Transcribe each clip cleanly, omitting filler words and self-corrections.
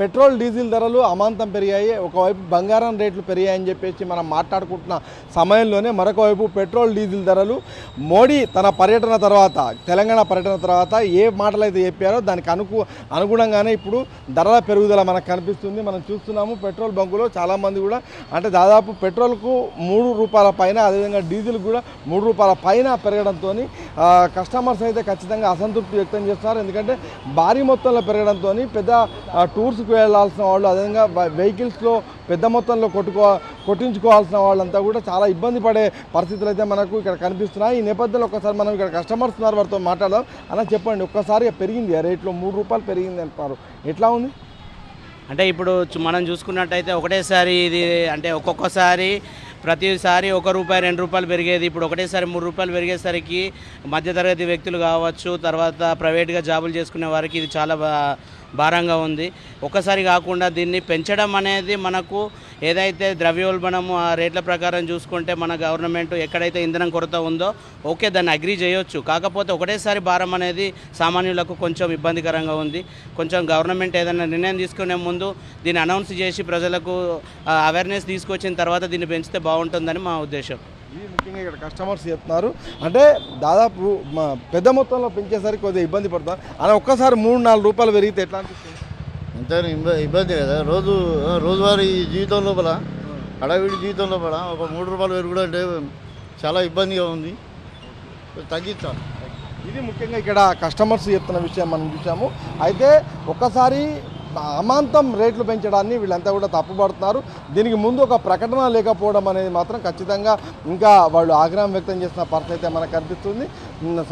Petrol diesel ధరలు అమాంతం పెరిగాయి. ఒకవైపు బంగారం రేట్లు పెరిగాయని చెప్పేసి మనం మాట్లాడుకుంటున్న సమయంలోనే మరొక వైపు పెట్రోల్ డీజిల్ ధరలు మోడీ తన పర్యటన తర్వాత, తెలంగాణ పర్యటన తర్వాత ఏ మాటలు అయితే చెప్పారో దానికి అనుగుణంగానే ఇప్పుడు ధరల పెరుగుదల మనకు కనిపిస్తుంది. మనం చూస్తున్నాము పెట్రోల్ బంకులో చాలామంది కూడా అంటే దాదాపు పెట్రోల్కు ₹3 పైన, అదేవిధంగా డీజిల్ కూడా ₹3 పైన పెరగడంతో కస్టమర్స్ అయితే ఖచ్చితంగా అసంతృప్తి వ్యక్తం చేస్తున్నారు. ఎందుకంటే భారీ మొత్తంలో పెరగడంతో పెద్ద టూర్స్కి వెళ్ళాల్సిన వాళ్ళు, అదేవిధంగా వెహికల్స్లో పెద్ద మొత్తంలో కొట్టించుకోవాల్సిన వాళ్ళంతా కూడా చాలా ఇబ్బంది పడే పరిస్థితులు అయితే మనకు ఇక్కడ కనిపిస్తున్నాయి. ఈ నేపథ్యంలో ఒక్కసారి మనం ఇక్కడ కస్టమర్స్ ఉన్నారు, వారితో మాట్లాడదాం. అలా చెప్పండి, ఒక్కసారి పెరిగింది రేట్లో ₹3 పెరిగింది అంటున్నారు, ఎట్లా ఉంది? అంటే ఇప్పుడు మనం చూసుకున్నట్టయితే ఒకటేసారి ఇది అంటే ఒక్కొక్కసారి ప్రతిసారి ₹1 ₹2 పెరిగేది ఇప్పుడు ఒకటేసారి ₹3 పెరిగేసరికి మధ్యతరగతి వ్యక్తులు కావచ్చు, తర్వాత ప్రైవేట్గా జాబులు చేసుకునే వారికి ఇది చాలా భారంగా ఉంది. ఒక్కసారి కాకుండా దీన్ని పెంచడం అనేది మనకు ఏదైతే ద్రవ్యోల్బణము ఆ రేట్ల ప్రకారం చూసుకుంటే మన గవర్నమెంట్ ఎక్కడైతే ఇంధనం కొరత ఉందో ఓకే దాన్ని అగ్రీ చేయొచ్చు. కాకపోతే ఒకటేసారి భారం అనేది సామాన్యులకు కొంచెం ఇబ్బందికరంగా ఉంది. కొంచెం గవర్నమెంట్ ఏదైనా నిర్ణయం తీసుకునే ముందు దీన్ని అనౌన్స్ చేసి ప్రజలకు అవేర్నెస్ తీసుకొచ్చిన తర్వాత దీన్ని పెంచితే బాగుంటుందని మా ఉద్దేశం. ఇది ముఖ్యంగా ఇక్కడ కస్టమర్స్ చెప్తున్నారు. అంటే దాదాపు పెద్ద మొత్తంలో పెంచేసరికి కొద్దిగా ఇబ్బంది పడుతున్నారు. అలా ఒక్కసారి ₹3-4 పెరిగితే ఎట్లా అనిపిస్తుంది? అంతే ఇబ్బంది కదా. రోజువారీ జీవితం లోపల, అడవిడి జీవితం లోపల ఒక ₹3 పెరుగుడు అంటే చాలా ఇబ్బందిగా ఉంది, తగ్గించాలి. ఇది ముఖ్యంగా ఇక్కడ కస్టమర్స్ చెప్తున్న విషయం మనం చూసాము. అయితే ఒక్కసారి అమాంతం రేట్లు పెంచడాన్ని వీళ్ళంతా కూడా తప్పుపడుతున్నారు. దీనికి ముందు ఒక ప్రకటన లేకపోవడం అనేది మాత్రం ఖచ్చితంగా ఇంకా వాళ్ళు ఆగ్రహం వ్యక్తం చేసిన పరిస్థితి అయితే మనకు కనిపిస్తుంది.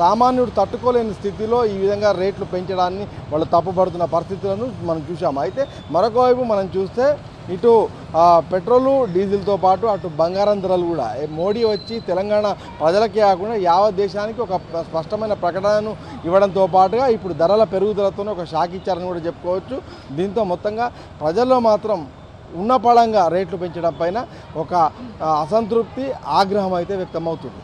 సామాన్యుడు తట్టుకోలేని స్థితిలో ఈ విధంగా రేట్లు పెంచడాన్ని వాళ్ళు తప్పుపడుతున్న పరిస్థితులను మనం చూసాము. అయితే మరొక వైపు మనం చూస్తే ఇటు పెట్రోలు డీజిల్తో పాటు అటు బంగారం ధరలు కూడా మోడీ వచ్చి తెలంగాణ ప్రజలకే కాకుండా యావత్ దేశానికి ఒక స్పష్టమైన ప్రకటనను ఇవ్వడంతో పాటుగా ఇప్పుడు ధరల పెరుగుదలతోనే ఒక షాక్ ఇచ్చారని కూడా చెప్పుకోవచ్చు. దీంతో మొత్తంగా ప్రజల్లో మాత్రం ఉన్నపళంగా రేట్లు పెంచడం పైన ఒక అసంతృప్తి, ఆగ్రహం అయితే వ్యక్తమవుతుంది.